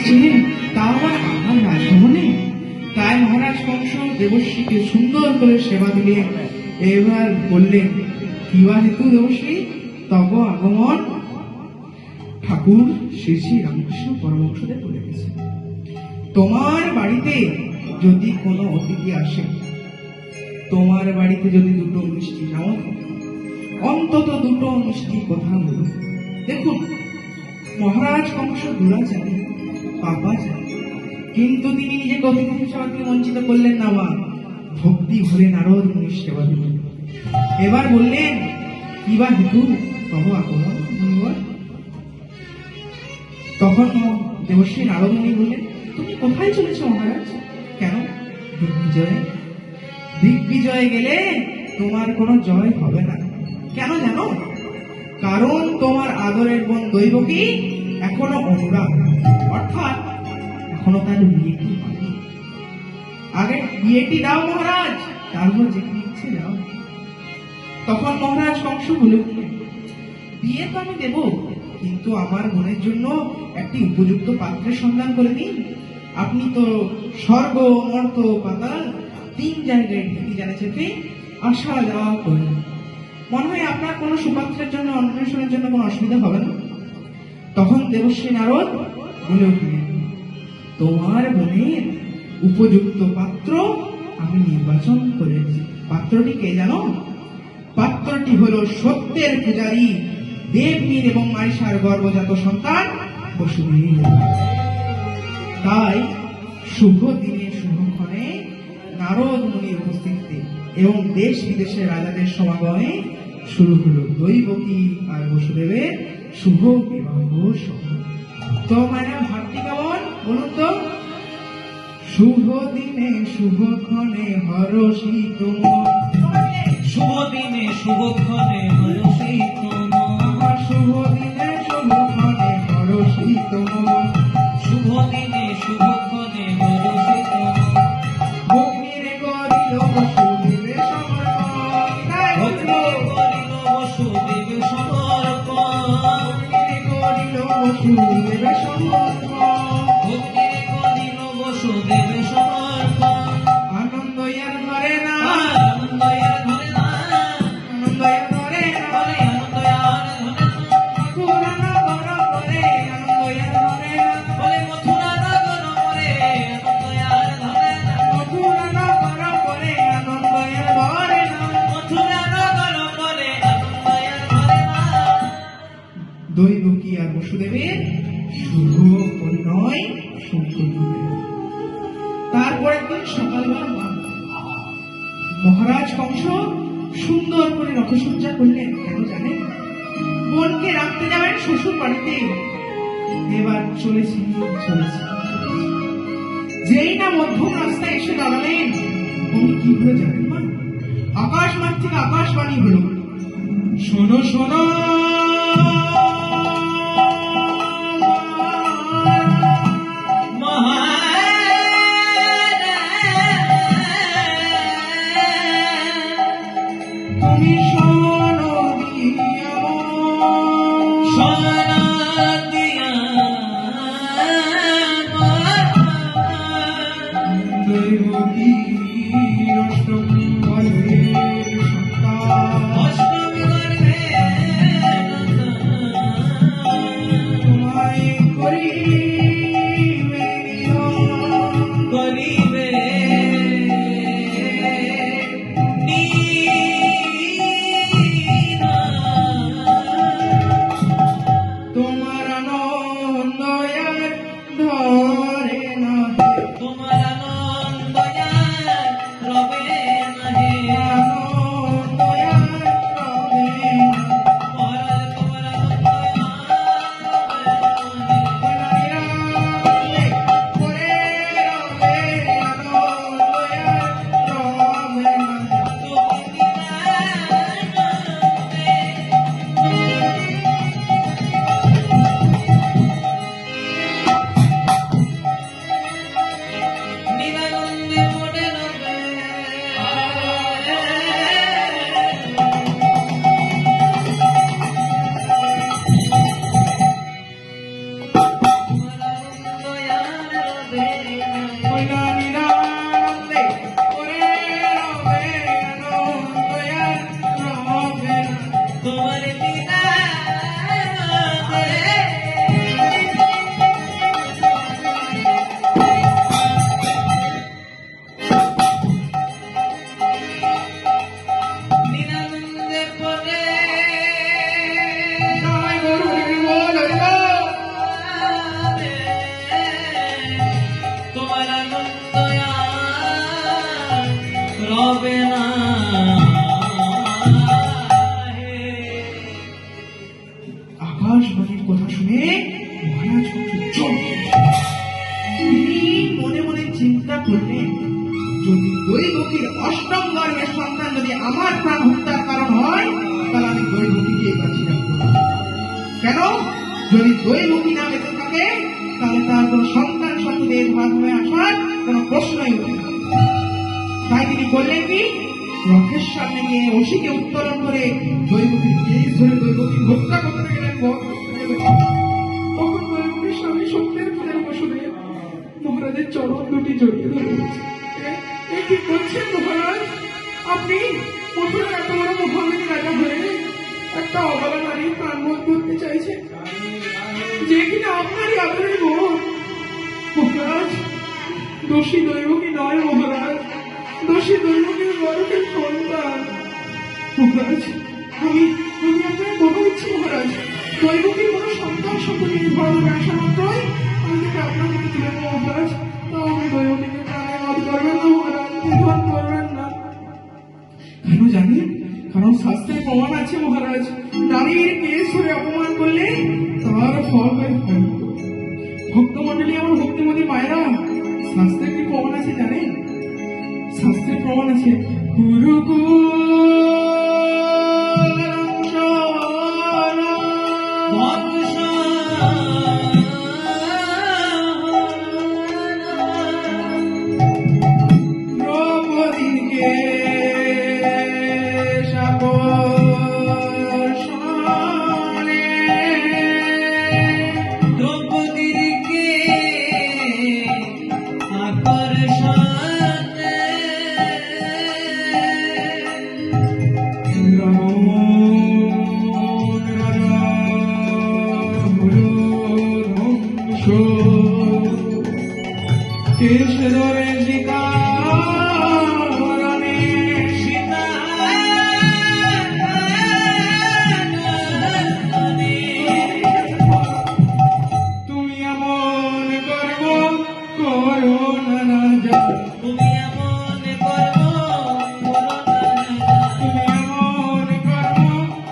এসেছিলেন, তা আবার আমার রাজভবনে। তাই মহারাজ কংস দেবশ্রীকে সুন্দর করে সেবা দিলেন। এবার বললেন, কিবা হেতু দেবশ্রী তব আগমন? ঠাকুর শ্রী শ্রী রামকৃষ্ণ পরমহংসদেব বলে গেছে, তোমার বাড়িতে যদি কোনো অতিথি আসে, তোমার বাড়িতে যদি দুটো মিষ্টি নাও, অন্তত দুটো মিষ্টি কথা বলো। দেখুন, মহারাজ কংস দুরাচারী, পাপাচারী, কিন্তু তিনি নিজেকে অতিথি সেবা থেকে বঞ্চিত করলেন না। মা ভক্তি ভরে নারদ মুনির সেবা দিলেন। এবার বললেন, কিবা হেতু তব আগমন মুনিবর? তখন দেবশ্রী নারদ মুনি বললেন, তুমি কোথায় চলেছ মহারাজ? কেন? দিগ্বিজয়ে। দিগ্বিজয়ে গেলে তোমার কোনো জয় হবে না। কেন জানো? কারণ তোমার আদরের বোন দৈবকী এখনো অনুরাগ, অর্থাৎ এখনো তার বিয়েটি হয়নি। আগে বিয়েটি দাও মহারাজ, তারপর যেখানে ইচ্ছে যাও। তখন মহারাজ কংস বলে, বিয়ে তো আমি দেব, কিন্তু আমার বোনের জন্য একটি উপযুক্ত পাত্রের সন্ধান করে দিন। আপনি তো স্বর্গ মর্ত পাতাল তিন জায়গায় ঢেকে জানে যেতে আসা যাওয়া করেন, মনে হয় আপনার কোনো সুপাত্রের জন্য অন্বেষণের জন্য কোনো অসুবিধা হবে না। তখন দেবশ্রী নারদ বলে উঠলেন, তোমার বোনের উপযুক্ত পাত্র আমি নির্বাচন করেছি। পাত্রটি কে জানো? পাত্রটি হলো সত্যের পূজারী দেবমীর এবং মারিসার গর্ভজাত সন্তান বসুদেব। তাই শুভ দিনে শুভক্ষণে নারদ মুনির উপস্থিতিতে এবং দেশ বিদেশের রাজাদের সমাগমে শুরু হলো দৈবকী আর বসুদেবের শুভ বিবাহ সভা। তো মানে ভাবটি কেমন বলুন তো? শুভ দিনে শুভক্ষণে হরষিত মন, শুভ দিনে শুভক্ষণে হরষিত মন, শুভ দিনে শুভক্ষণে হরষিত মন, শুভ দিনে শুভক্ষণে হরষিত মন, ভগ্নীরে করিল বসুদেবে সমর্পণ, ভগ্নী করিল বসুদেবে সমর্পণ, ভগ্নীরে করিল বসুদেবে সমর্পণ, ভগ্নী করিল বসুদেবে সমর্পণ। আনন্দ ইয়ার ধরে না, আনন্দ আর ধরে না, আনন্দ ইয়ার ধরে না, বলে আনন্দ আর ধরে না, মথুরা নগর করে আনন্দ ইয়ার ধরে না, বলে মথুরা নগর করে আনন্দ আর ধরে না, মথুরা নগর করে আনন্দ ইয়ার ধরে না। মথুরা নগর করে আনন্দ আর ধরে না। দৈবকী আর বসুদেবের শুভ পরিণয় সম্পূর্ণ হয়ে গেল। তারপরের দিন সকালবেলা মহারাজ কংস সুন্দর করে রথসজ্জা করলেন। কেন জানেন? বোনকে রাখতে যাবেন শ্বশুর বাড়িতে। এবার চলেছি চলেছি, যেই না মধ্যম রাস্তায় এসে দাঁড়ালেন, উনি কি করে যাবেন মা? আকাশ মাঠ থেকে আকাশবাণী হলো, শোনো শোনো তুমি শোনো দিয়া দৈবকী অষ্টম গর্ভে সন্তান, রইলা নিরানন্দে ওরে রবে আনন্দ আর রবে না। তোমার নিরানন্দে পরে তাই গরু বল তোমার আনন্দ আর রবে না আকাশবাণীর কথা শুনে মহারাজ তিনি মনে মনে চিন্তা করলেন, যদি দৈবকীর অষ্টম গর্ভের সন্তান যদি আমার প্রাণ হত্যার কারণ হয়, তাহলে আমি দৈবকীকে বাঁচিয়ে রাখবো। কেন? যদি দৈবকী না বেঁচে থাকে, তাহলে তার কোন সন্তান সন্ততির ভাগ হয়ে আসার কোনো প্রশ্নই উঠে না। তাই তিনি করলেন কি, রথের সামনে গিয়ে অসিকে উত্তোলন করে দৈবকীর কেস ধরে দৈবকী হত্যা করতে গেলেন। তখন দৈবকীর স্বামী সত্যের পূজার বসনে মহারাজের চরণ দুটি জড়িয়ে ধরে বলছে, এ কি করছেন মহারাজ? আপনি মথুরার এত বড় মহামারী রাজা হয়ে একটা অবলা নারীর প্রাণ বধ করতে চাইছেন, যে কিনা আপনারই আদরের বোন। মহারাজ, দোষী দৈবকী নয় মহারাজ, দোষী দৈবকীর গর্ভের সন্তান। মহারাজ, আমি আপনার কথা দিচ্ছি মহারাজ, দৈবকীর কোনো সন্তান সন্ততির ঘর আসা মাত্রই আমি তাকে আপনার দিকে তুলে নেব মহারাজ। তাও আপনি দৈবকীকে প্রাণে বধ করবেন না মহারাজ, নিধন করবেন না। কেন জানেন? কারণ শাস্ত্রে প্রমাণ আছে মহারাজ, নারীর কেস ধরে অপমান করলে তার ফল হয় ভয়ঙ্কর। ভক্তমন্ডলী, আমার ভক্তিমতী মায়েরা, শাস্ত্রে কি প্রমাণ আছে জানেন? শাস্ত্রে প্রমাণ আছে, দ্রৌপদীকে দ্রৌপদীকে আকর্ষণে কেশ ধরে সীতারণে তুমি এমন কর্ম করো না রাজা, তুমি এমন কর্ম তুমি এমন কর্ম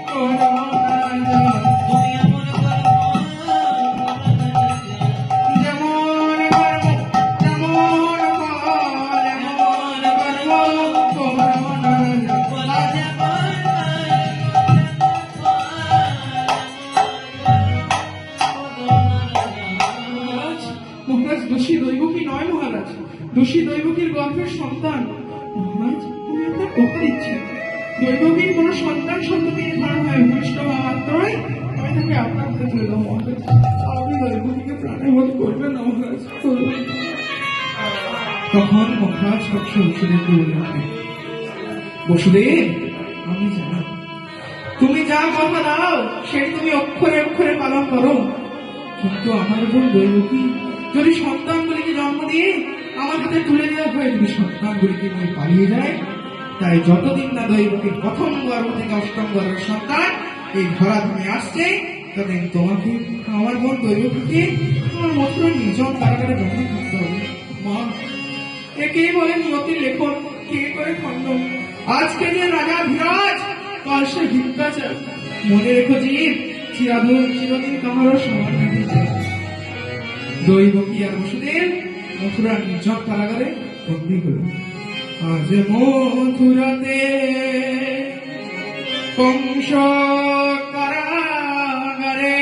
করো না রাজা, তুমি এমন কর্ম যেমন কর্ম তেমন ফল, এমন কর্ম করো না রাজা। মহারাজ, মহারাজ, দোষী দৈবকী নয় মহারাজ, দোষী দৈবকীর গর্ভের সন্তান। মহারাজ, আমি আপনার কথা দিচ্ছি, দৈবকীর কোন সন্তান সন্ততির ঘর হয় ভূমিষ্ঠ হওয়া মাত্রই আমি তাকে আপনার হাতে তুলে দেবো মহারাজ। আপনি দৈবকীকে প্রাণে বধ করবেন না মহারাজ, করবেন না। তখন মহারাজ পক্ষ বসুদেবকে বললেন, বসুদেব, আমি জানি তুমি যা কথা দাও সেই তুমি অক্ষরে অক্ষরে পালন করো, কিন্তু আমার বোন দৈবকী যদি সন্তানগুলিকে জন্ম দিয়ে আমার হাতে তুলে দেওয়া হয়, যদি সন্তানগুলিকে নিয়ে পালিয়ে যায়, তাই যতদিন না দৈবকীর প্রথম গর্ভ থেকে অষ্টম গর্ভের সন্তান এই ধরাধামে আসছে, ততদিন তোমাকে আমার বোন দৈবকীকে তোমার মথুরার নির্জন কারাগারে বন্ধ থাকতে হবে। মা, একেই বলে নিয়তির লেখন, কে করে খণ্ডন। আজকে যে রাজা ধীরাজ, কাল সে ভিক্ষাচার। মনে রেখো জীব, চিরদিন কাহারও সমান নাহি যায়। দৈবকী আর বসুদেব মথুরার নির্জন কারাগারে বন্দী হল। আজ মথুরাতে কংস কারাগারে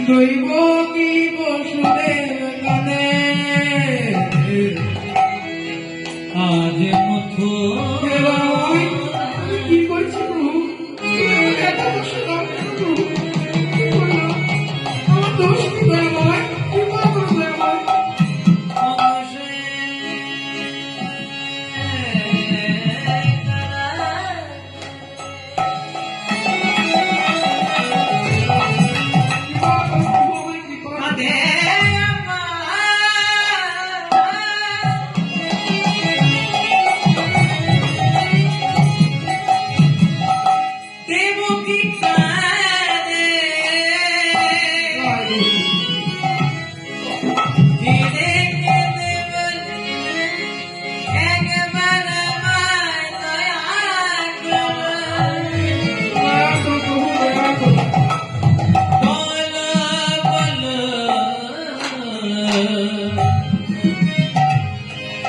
দৈবকী বসুদেব কাঁদে। আজ মথু আমি কি করছি প্রভু? এত কষ্ট দাও কেন প্রভু? কি করলাম? আমার দোষ কি দয়াময়? কৃপা করো দয়াময়।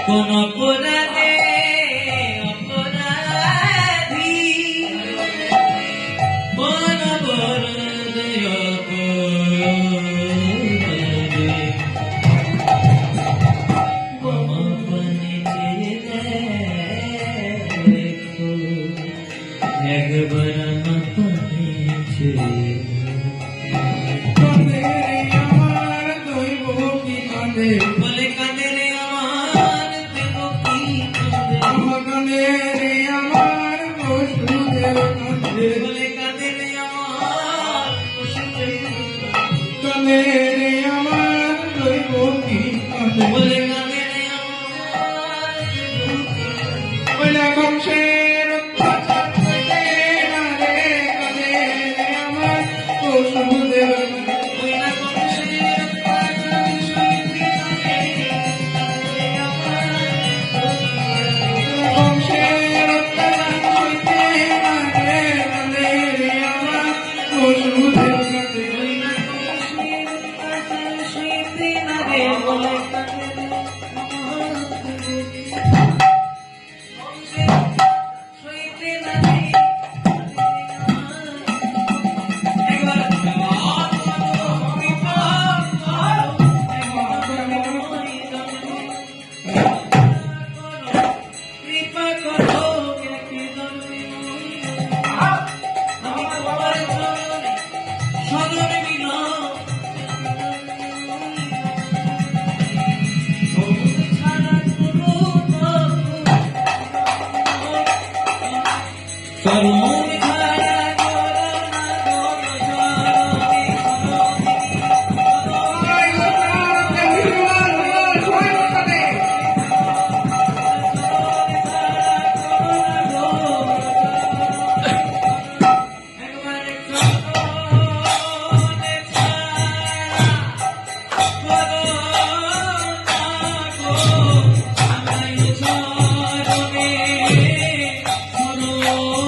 কোন অপরাধে অপরাধী কোন অপরাধে অপরাধী ক্ষমা পানে চেয়ে দেখো একবার আমার পানে চেয়ে কাঁদে রে আমার দৈব কি কাঁদে বলে কাঁদে রে আমার দেব কি কাঁদে কাঁদে রে আমার বসুদেব কাঁদে বলে কাঁদে রে আমার কাঁদে রে আমার দৈব কি কাঁদে বলে কাঁদে রে আমার বলে বংশের অত্যাচার সইতে না রে কাঁদে রে আমার বসুদেব ওই না বংশের অত্যাচার সইতে না রে কাঁদে আমার বংশের অত্যাচার সইতে না রে কাঁদে রে আমার বসুদেব কাঁদে ওই না বংশের অত্যাচার সইতে না রে বলে কাঁদে রে আমার বংশের সইতে না রে একবার কৃপা করো আমি তোমার চরণে সদর ছাড়া কোনো করুণ ছাড়া Oh